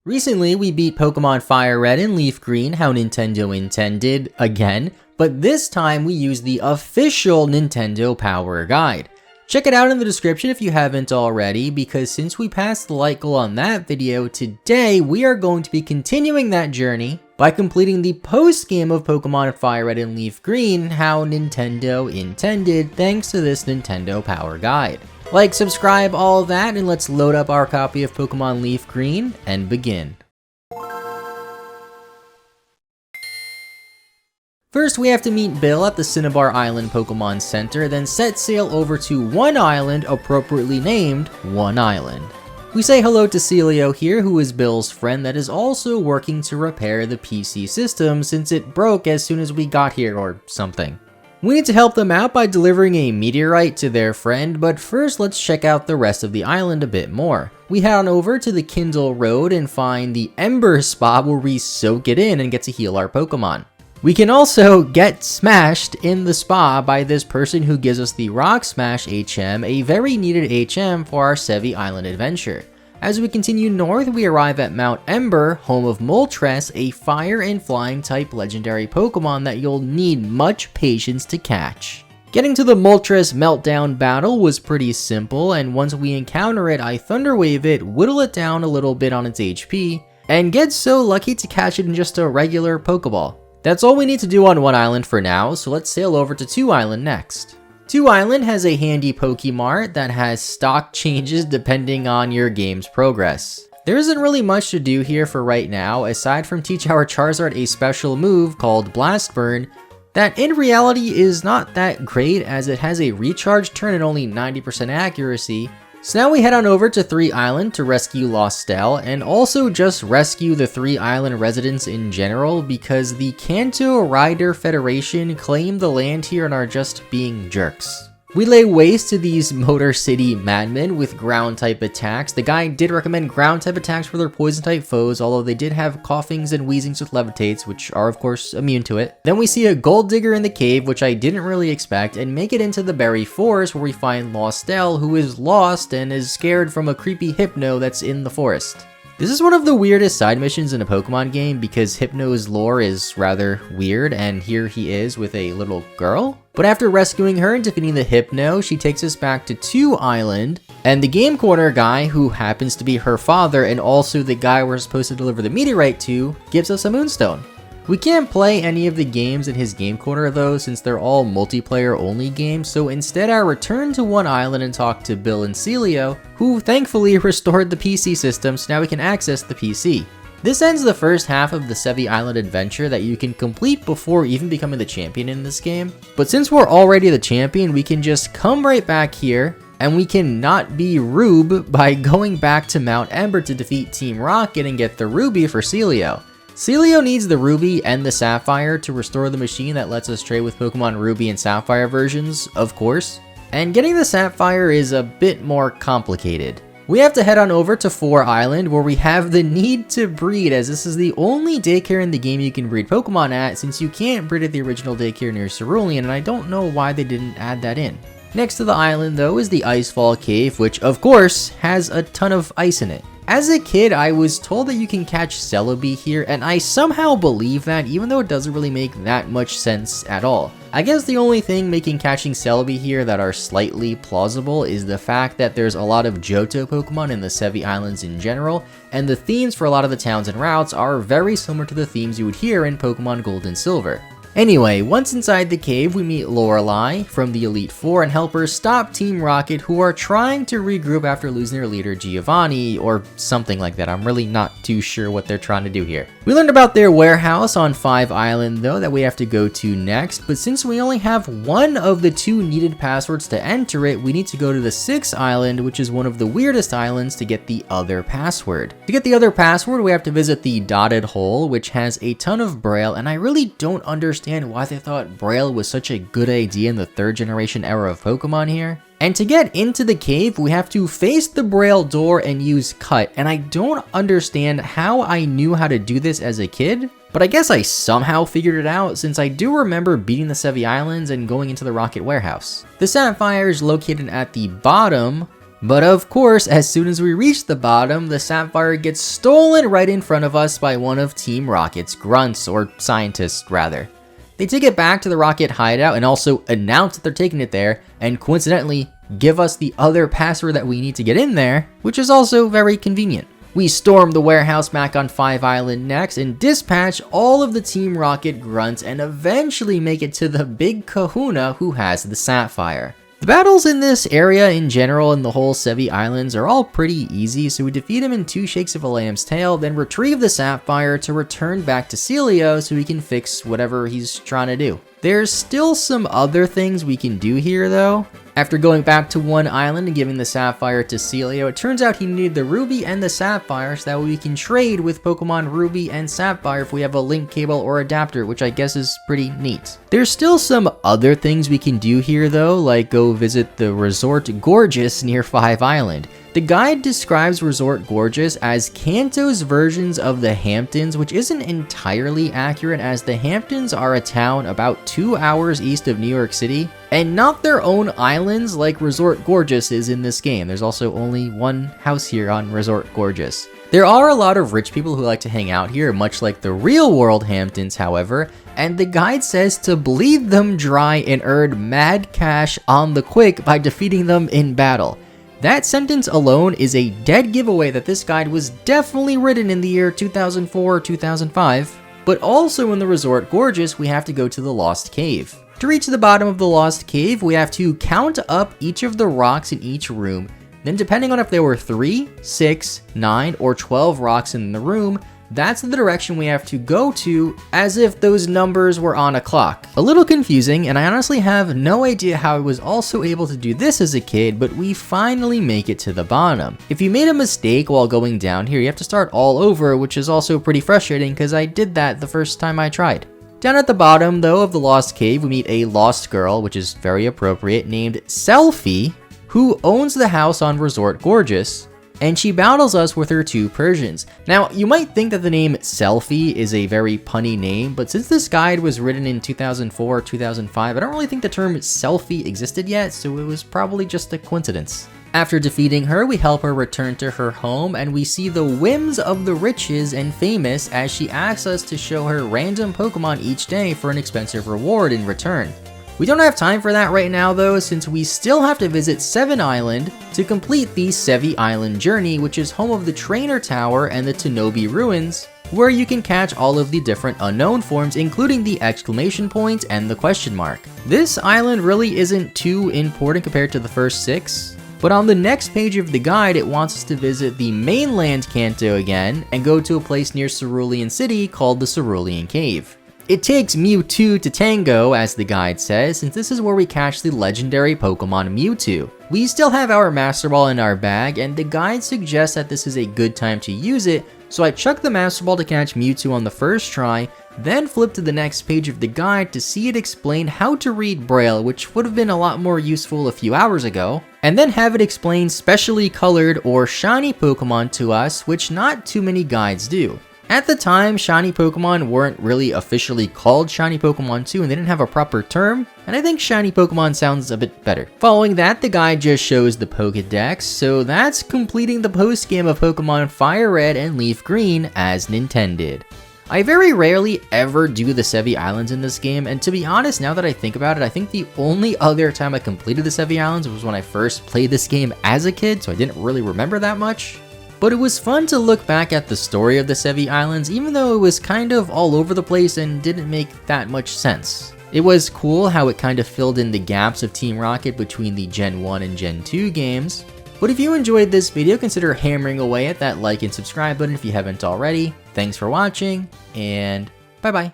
Recently, we beat Pokemon FireRed and LeafGreen how Nintendo intended, again, but this time we use the official Nintendo Power Guide. Check it out in the description if you haven't already, because since we passed the like goal on that video, today we are going to be continuing that journey by completing the post-game of Pokemon FireRed and LeafGreen how Nintendo intended, thanks to this Nintendo Power Guide. Like, subscribe, all that, and let's load up our copy of Pokemon LeafGreen and begin. First, we have to meet Bill at the Cinnabar Island Pokemon Center, then set sail over to One Island, appropriately named One Island. We say hello to Celio here, who is Bill's friend that is also working to repair the PC system since it broke as soon as we got here or something. We need to help them out by delivering a meteorite to their friend, but first let's check out the rest of the island a bit more. We head on over to the Kindle Road and find the Ember spot where we soak it in and get to heal our Pokemon. We can also get smashed in the spa by this person who gives us the Rock Smash HM, a very needed HM for our Sevii Island adventure. As we continue north, we arrive at Mount Ember, home of Moltres, a fire and flying type legendary Pokemon that you'll need much patience to catch. Getting to the Moltres Meltdown battle was pretty simple, and once we encounter it, I Thunder Wave it, whittle it down a little bit on its HP, and get so lucky to catch it in just a regular Pokeball. That's all we need to do on One Island for now, so let's sail over to Two Island next. Two Island has a handy Pokemart that has stock changes depending on your game's progress. There isn't really much to do here for right now, aside from teach our Charizard a special move called Blast Burn, that in reality is not that great as it has a recharge turn at only 90% accuracy. So now we head on over to Three Island to rescue Lostelle, and also just rescue the Three Island residents in general because the Kanto Rider Federation claim the land here and are just being jerks. We lay waste to these Motor City madmen with ground type attacks. The guy did recommend ground type attacks for their poison type foes, although they did have coughings and wheezings with levitates, which are of course immune to it. Then we see a gold digger in the cave, which I didn't really expect, and make it into the berry forest where we find Lostelle, who is lost and is scared from a creepy Hypno that's in the forest. This is one of the weirdest side missions in a Pokemon game because Hypno's lore is rather weird, and here he is with a little girl. But after rescuing her and defeating the Hypno, she takes us back to Two Island, and the Game Corner guy, who happens to be her father and also the guy we're supposed to deliver the meteorite to, gives us a Moonstone. We can't play any of the games in his Game Corner though, since they're all multiplayer only games, so instead I return to One Island and talk to Bill and Celio, who thankfully restored the PC system so now we can access the PC. This ends the first half of the Sevii Island adventure that you can complete before even becoming the champion in this game. But since we're already the champion, we can just come right back here, and we can not be Rube by going back to Mount Ember to defeat Team Rocket and get the Ruby for Celio. Celio needs the Ruby and the Sapphire to restore the machine that lets us trade with Pokemon Ruby and Sapphire versions, of course. And getting the Sapphire is a bit more complicated. We have to head on over to Four Island where we have the need to breed, as this is the only daycare in the game you can breed Pokemon at, since you can't breed at the original daycare near Cerulean, and I don't know why they didn't add that in. Next to the island though is the Icefall Cave, which of course has a ton of ice in it. As a kid, I was told that you can catch Celebi here, and I somehow believe that, even though it doesn't really make that much sense at all. I guess the only thing making catching Celebi here that are slightly plausible is the fact that there's a lot of Johto Pokemon in the Sevii Islands in general, and the themes for a lot of the towns and routes are very similar to the themes you would hear in Pokemon Gold and Silver. Anyway, once inside the cave, we meet Lorelei from the Elite Four and help her stop Team Rocket, who are trying to regroup after losing their leader Giovanni, or something like that. I'm really not too sure what they're trying to do here. We learned about their warehouse on Five Island though that we have to go to next, but since we only have one of the two needed passwords to enter it, we need to go to the Sixth Island, which is one of the weirdest islands, to get the other password. To get the other password, we have to visit the Dotted Hole, which has a ton of Braille, and I really don't understand why they thought Braille was such a good idea in the 3rd generation era of Pokemon here. And to get into the cave, we have to face the Braille door and use Cut, and I don't understand how I knew how to do this as a kid, but I guess I somehow figured it out since I do remember beating the Sevii Islands and going into the Rocket Warehouse. The Sapphire is located at the bottom But of course, as soon as we reach the bottom, the Sapphire gets stolen right in front of us by one of Team Rocket's grunts, or scientists rather. They take it back to the Rocket hideout and also announce that they're taking it there, and coincidentally give us the other password that we need to get in there, which is also very convenient. We storm the warehouse back on 5 Island next and dispatch all of the Team Rocket grunts and eventually make it to the big kahuna who has the Sapphire. The battles in this area in general and the whole Sevii Islands are all pretty easy, so we defeat him in 2 shakes of a lamb's tail, then retrieve the Sapphire to return back to Celio so he can fix whatever he's trying to do. There's still some other things we can do here though. After going back to 1 island and giving the Sapphire to Celio, it turns out he needed the Ruby and the Sapphire so that we can trade with Pokemon Ruby and Sapphire if we have a link cable or adapter, which I guess is pretty neat. There's still some other things we can do here though, like go visit the Resort Gorgeous near 5 Island. The guide describes Resort Gorgeous as Kanto's versions of the Hamptons, which isn't entirely accurate as the Hamptons are a town about 2 hours east of New York City, and not their own islands like Resort Gorgeous is in this game. There's also only 1 house here on Resort Gorgeous. There are a lot of rich people who like to hang out here, much like the real world Hamptons however, and the guide says to bleed them dry and earn mad cash on the quick by defeating them in battle. That sentence alone is a dead giveaway that this guide was definitely written in the year 2004 or 2005. But also in the Resort Gorgeous, we have to go to the Lost Cave. To reach the bottom of the Lost Cave, we have to count up each of the rocks in each room. Then depending on if there were 3, 6, 9, or 12 rocks in the room, that's the direction we have to go to, as if those numbers were on a clock. A little confusing, and I honestly have no idea how I was also able to do this as a kid, but we finally make it to the bottom. If you made a mistake while going down here, you have to start all over, which is also pretty frustrating because I did that the first time I tried. Down at the bottom, though, of the Lost Cave, we meet a lost girl, which is very appropriate, named Sevii, who owns the house on Resort Gorgeous, and she battles us with her 2 Persians. Now, you might think that the name Sevii is a very punny name, but since this guide was written in 2004 or 2005, I don't really think the term Sevii existed yet, so it was probably just a coincidence. After defeating her, we help her return to her home, and we see the whims of the riches and famous as she asks us to show her random Pokemon each day for an expensive reward in return. We don't have time for that right now though, since we still have to visit 7 Island to complete the Sevii Island journey, which is home of the Trainer Tower and the Tenobi Ruins, where you can catch all of the different Unown forms, including the exclamation point and the question mark. This island really isn't too important compared to the first 6, but on the next page of the guide it wants us to visit the mainland Kanto again and go to a place near Cerulean City called the Cerulean Cave. It takes Mewtwo to tango, as the guide says, since this is where we catch the legendary Pokemon Mewtwo. We still have our Master Ball in our bag, and the guide suggests that this is a good time to use it, so I chuck the Master Ball to catch Mewtwo on the first try, then flip to the next page of the guide to see it explain how to read Braille, which would have been a lot more useful a few hours ago, and then have it explain specially colored or shiny Pokemon to us, which not too many guides do. At the time, shiny Pokemon weren't really officially called Shiny Pokemon 2 and they didn't have a proper term, and I think shiny Pokemon sounds a bit better. Following that, the guide just shows the Pokédex, so that's completing the post-game of Pokemon FireRed and LeafGreen as intended. I very rarely ever do the Sevii Islands in this game, and to be honest, now that I think about it, I think the only other time I completed the Sevii Islands was when I first played this game as a kid, so I didn't really remember that much. But it was fun to look back at the story of the Sevii Islands, even though it was kind of all over the place and didn't make that much sense. It was cool how it kind of filled in the gaps of Team Rocket between the Gen 1 and Gen 2 games. But if you enjoyed this video, consider hammering away at that like and subscribe button if you haven't already. Thanks for watching, and bye bye.